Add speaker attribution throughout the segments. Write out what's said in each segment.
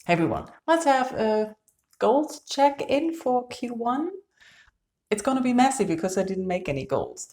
Speaker 1: Hey everyone, let's have a goals check-in for Q1. It's going to be messy because I didn't make any goals.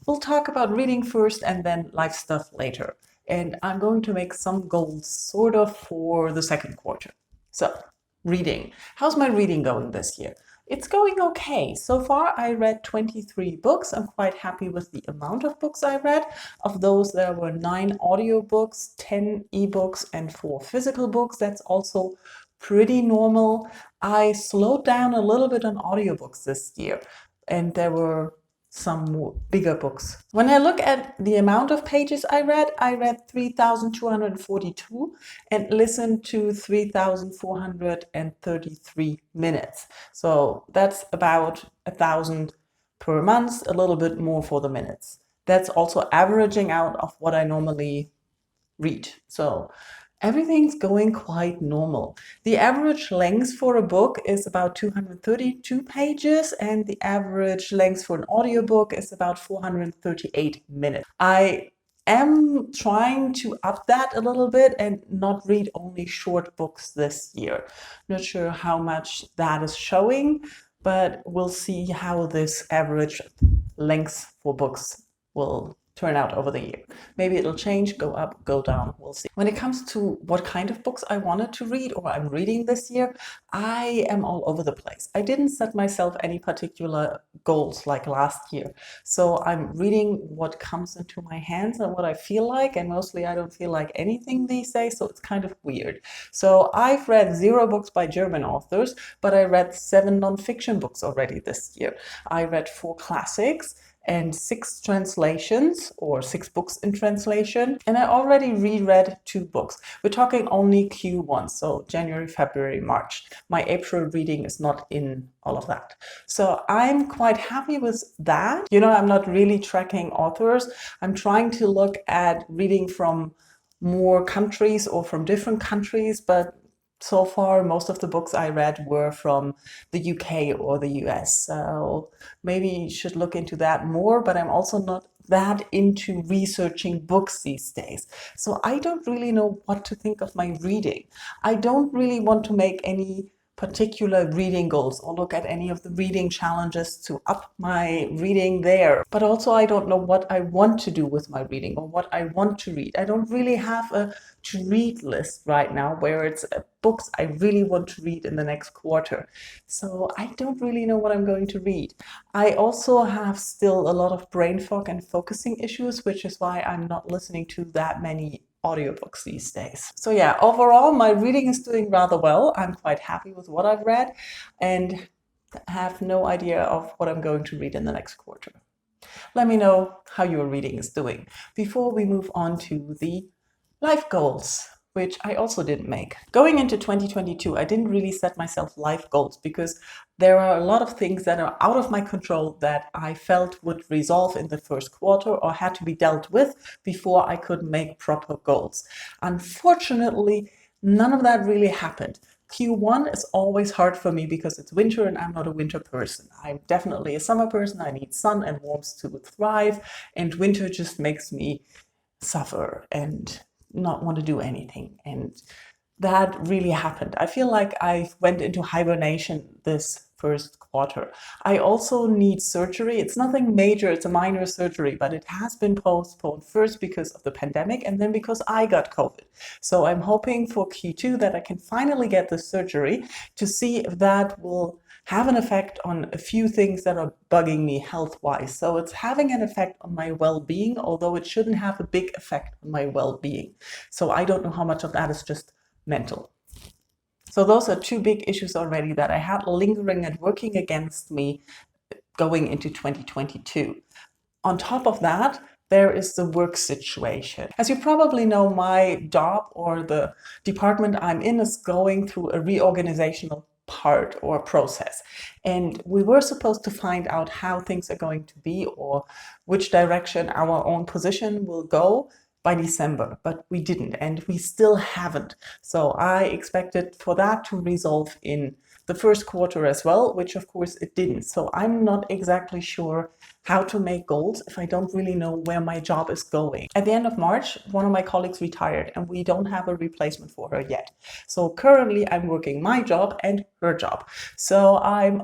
Speaker 1: We'll talk about reading first and then life stuff later. And I'm going to make some goals sort of for the second quarter. So, reading. How's my reading going this year? It's going okay. So far, I read 23 books. I'm quite happy with the amount of books I read. Of those, there were 9 audiobooks, 10 ebooks, and 4 physical books. That's also pretty normal. I slowed down a little bit on audiobooks this year, and there were some more bigger books. When I look at the amount of pages I read 3,242 and listened to 3,433 minutes. So that's about 1,000 per month, a little bit more for the minutes. That's also averaging out of what I normally read. So everything's going quite normal. The average length for a book is about 232 pages, and the average length for an audiobook is about 438 minutes. I am trying to up that a little bit and not read only short books this year. Not sure how much that is showing, but we'll see how this average length for books will turn out over the year. Maybe it'll change, go up, go down, we'll see. When it comes to what kind of books I wanted to read or I'm reading this year, I am all over the place. I didn't set myself any particular goals like last year. So I'm reading what comes into my hands and what I feel like, and mostly I don't feel like anything these days, so it's kind of weird. So I've read 0 books by German authors, but I read 7 nonfiction books already this year. I read 4 classics and 6 translations or 6 books in translation. And I already reread 2 books. We're talking only Q1, so January, February, March. My April reading is not in all of that. So I'm quite happy with that. I'm not really tracking authors. I'm trying to look at reading from more countries or from different countries, but so far, most of the books I read were from the UK or the US. So maybe you should look into that more, but I'm also not that into researching books these days. So I don't really know what to think of my reading. I don't really want to make any particular reading goals or look at any of the reading challenges to up my reading there. But also I don't know what I want to do with my reading or what I want to read. I don't really have a to read list right now where it's books I really want to read in the next quarter. So I don't really know what I'm going to read. I also have still a lot of brain fog and focusing issues, which is why I'm not listening to that many audiobooks these days. So yeah, overall, my reading is doing rather well. I'm quite happy with what I've read and have no idea of what I'm going to read in the next quarter. Let me know how your reading is doing before we move on to the life goals, which I also didn't make. Going into 2022, I didn't really set myself life goals because there are a lot of things that are out of my control that I felt would resolve in the first quarter or had to be dealt with before I could make proper goals. Unfortunately, none of that really happened. Q1 is always hard for me because it's winter and I'm not a winter person. I'm definitely a summer person. I need sun and warmth to thrive, and winter just makes me suffer and not want to do anything. And that really happened. I feel like I went into hibernation this first quarter. I also need surgery. It's nothing major, it's a minor surgery, but it has been postponed first because of the pandemic and then because I got COVID. So I'm hoping for Q2 that I can finally get the surgery to see if that will have an effect on a few things that are bugging me health-wise. So it's having an effect on my well-being, although it shouldn't have a big effect on my well-being. So I don't know how much of that is just mental. So those are 2 big issues already that I had lingering and working against me going into 2022. On top of that, there is the work situation. As you probably know, my job or the department I'm in is going through a reorganizational part or process. And we were supposed to find out how things are going to be or which direction our own position will go by December, but we didn't, and we still haven't. So I expected for that to resolve in the first quarter as well, which of course it didn't. So I'm not exactly sure how to make goals if I don't really know where my job is going. At the end of March, one of my colleagues retired and we don't have a replacement for her yet. So currently I'm working my job and her job. So I'm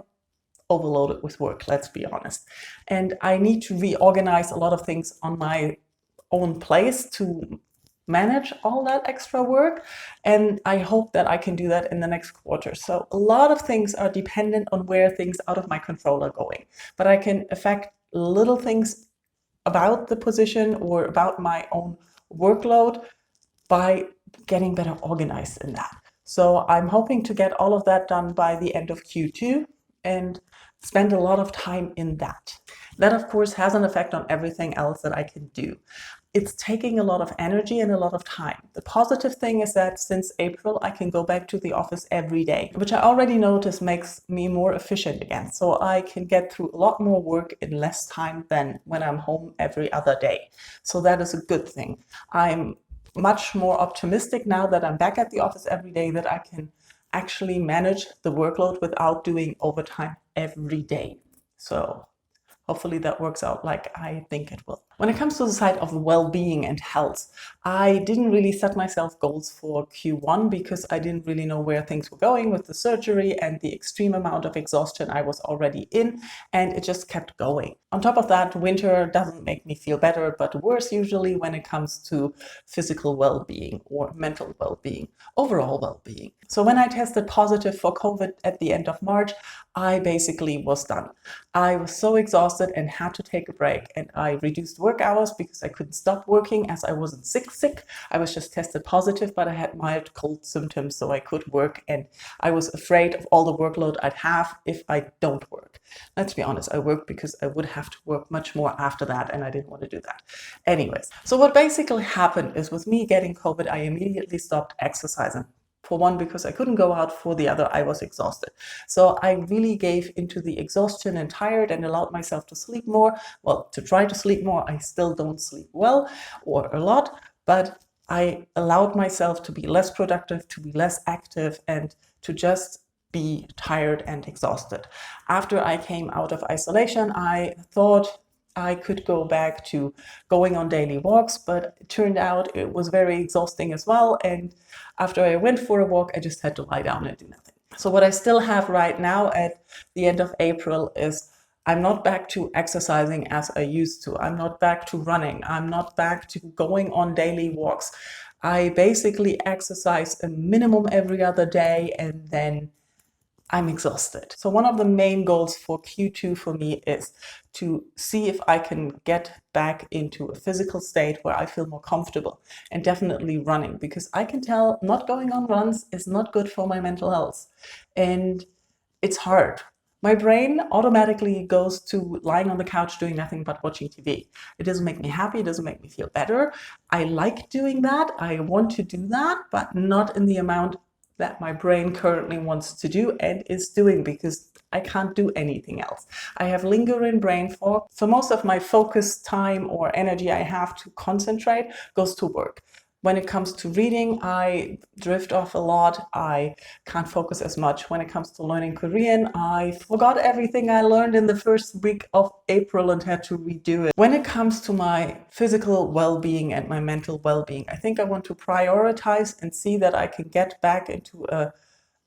Speaker 1: overloaded with work, let's be honest. And I need to reorganize a lot of things on my own place to manage all that extra work. And I hope that I can do that in the next quarter. So a lot of things are dependent on where things out of my control are going. But I can affect little things about the position or about my own workload by getting better organized in that. So I'm hoping to get all of that done by the end of Q2 and spend a lot of time in that. That, of course, has an effect on everything else that I can do. It's taking a lot of energy and a lot of time. The positive thing is that since April, I can go back to the office every day, which I already notice makes me more efficient again. So I can get through a lot more work in less time than when I'm home every other day. So that is a good thing. I'm much more optimistic now that I'm back at the office every day that I can actually manage the workload without doing overtime every day. So hopefully that works out like I think it will. When it comes to the side of well-being and health, I didn't really set myself goals for Q1 because I didn't really know where things were going with the surgery and the extreme amount of exhaustion I was already in, and it just kept going. On top of that, winter doesn't make me feel better, but worse usually when it comes to physical well-being or mental well-being, overall well-being. So when I tested positive for COVID at the end of March, I basically was done. I was so exhausted and had to take a break, and I reduced work hours because I couldn't stop working as I wasn't sick. I was just tested positive, but I had mild cold symptoms, so I could work, and I was afraid of all the workload I'd have if I don't work. Let's be honest, I worked because I would have to work much more after that, and I didn't want to do that. Anyways, so what basically happened is with me getting COVID, I immediately stopped exercising. For one, because I couldn't go out. For the other, I was exhausted. So I really gave into the exhaustion and tired and allowed myself to sleep more. Well, to try to sleep more. I still don't sleep well or a lot, but I allowed myself to be less productive, to be less active, and to just be tired and exhausted. After I came out of isolation, I thought I could go back to going on daily walks, but it turned out it was very exhausting as well. And after I went for a walk, I just had to lie down and do nothing. So what I still have right now at the end of April is I'm not back to exercising as I used to. I'm not back to running. I'm not back to going on daily walks. I basically exercise a minimum every other day, and then I'm exhausted. So one of the main goals for Q2 for me is to see if I can get back into a physical state where I feel more comfortable, and definitely running, because I can tell not going on runs is not good for my mental health. And it's hard. My brain automatically goes to lying on the couch doing nothing but watching TV. It doesn't make me happy. It doesn't make me feel better. I like doing that. I want to do that, but not in the amount that my brain currently wants to do and is doing, because I can't do anything else. I have lingering brain fog. So most of my focus time or energy I have to concentrate goes to work. When it comes to reading, I drift off a lot. I can't focus as much. When it comes to learning Korean, I forgot everything I learned in the first week of April and had to redo it. When it comes to my physical well-being and my mental well-being, I think I want to prioritize and see that I can get back into a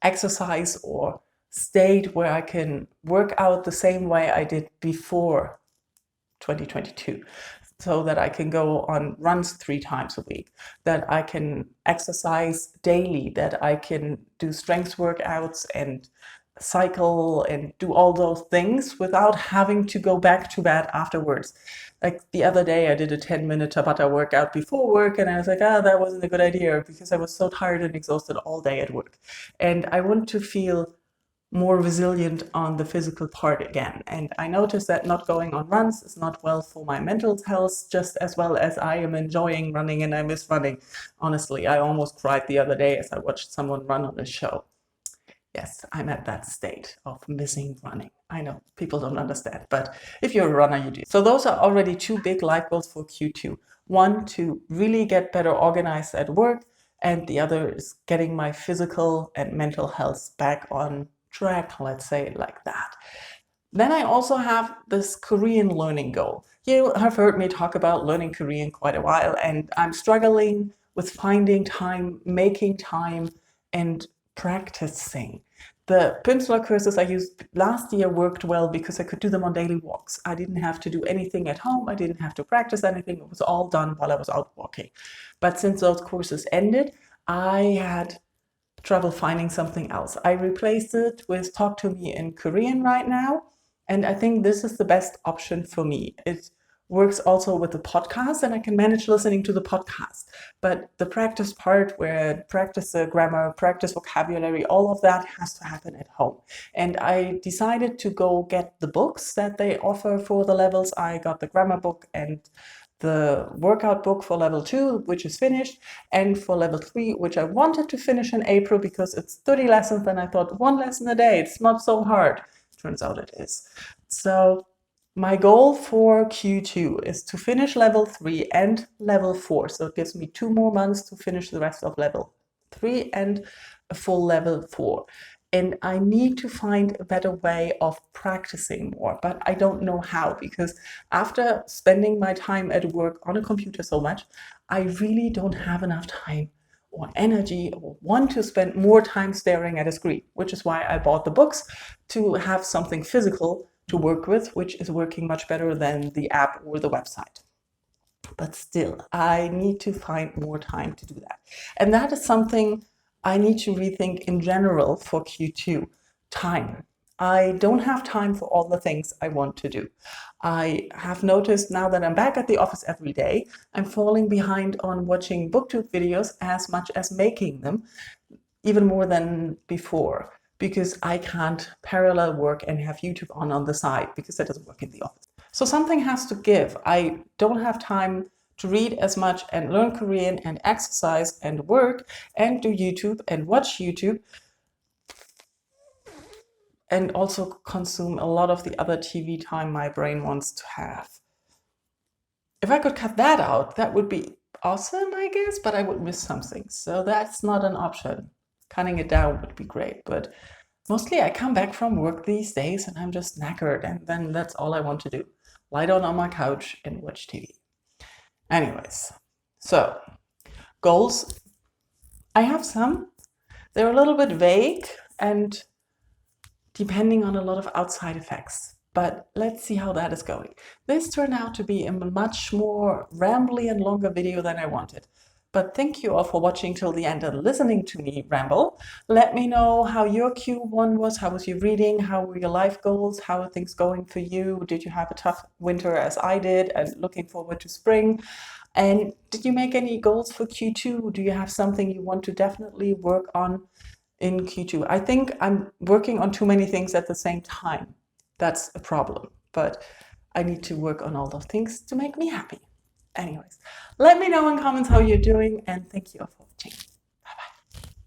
Speaker 1: exercise or state where I can work out the same way I did before 2022. So that I can go on runs 3 times a week, that I can exercise daily, that I can do strength workouts and cycle and do all those things without having to go back to bed afterwards. Like the other day, I did a 10-minute Tabata workout before work, and I was like, that wasn't a good idea because I was so tired and exhausted all day at work. And I want to feel more resilient on the physical part again. And I noticed that not going on runs is not well for my mental health, just as well as I am enjoying running and I miss running. Honestly, I almost cried the other day as I watched someone run on a show. Yes, I'm at that state of missing running. I know people don't understand, but if you're a runner, you do. So those are already two big life goals for Q2. One, to really get better organized at work, and the other is getting my physical and mental health back on track, let's say it like that. Then I also have this Korean learning goal. You have heard me talk about learning Korean quite a while, and I'm struggling with finding time, making time, and practicing. The Pimsleur courses I used last year worked well because I could do them on daily walks. I didn't have to do anything at home. I didn't have to practice anything. It was all done while I was out walking. But since those courses ended, I had trouble finding something else. I replaced it with Talk to Me in Korean right now. And I think this is the best option for me. It works also with the podcast, and I can manage listening to the podcast. But the practice part, where practice the grammar, practice vocabulary, all of that has to happen at home. And I decided to go get the books that they offer for the levels. I got the grammar book and the workout book for level 2, which is finished, and for level 3, which I wanted to finish in April because it's 30 lessons, and I thought 1 lesson a day, it's not so hard. Turns out it is. So my goal for Q2 is to finish level 3 and level 4. So it gives me 2 more months to finish the rest of level 3 and a full level 4. And I need to find a better way of practicing more, but I don't know how, because after spending my time at work on a computer so much, I really don't have enough time or energy or want to spend more time staring at a screen, which is why I bought the books, to have something physical to work with, which is working much better than the app or the website. But still, I need to find more time to do that. And that is something I need to rethink in general for Q2. Time. I don't have time for all the things I want to do. I have noticed now that I'm back at the office every day, I'm falling behind on watching BookTube videos as much as making them, even more than before, because I can't parallel work and have YouTube on the side, because that doesn't work in the office. So something has to give. I don't have time to read as much and learn Korean and exercise and work and do YouTube and watch YouTube, and also consume a lot of the other TV time my brain wants to have. If I could cut that out, that would be awesome, I guess, but I would miss something. So that's not an option. Cutting it down would be great, but mostly I come back from work these days and I'm just knackered, and then that's all I want to do. Lie down on my couch and watch TV. Anyways, so goals. I have some. They're a little bit vague and depending on a lot of outside effects. But let's see how that is going. This turned out to be a much more rambly and longer video than I wanted. But thank you all for watching till the end and listening to me ramble. Let me know how your Q1 was. How was your reading? How were your life goals? How are things going for you? Did you have a tough winter as I did, and looking forward to spring? And did you make any goals for Q2? Do you have something you want to definitely work on in Q2? I think I'm working on too many things at the same time. That's a problem, but I need to work on all those things to make me happy. Anyways, let me know in comments how you're doing, and thank you all for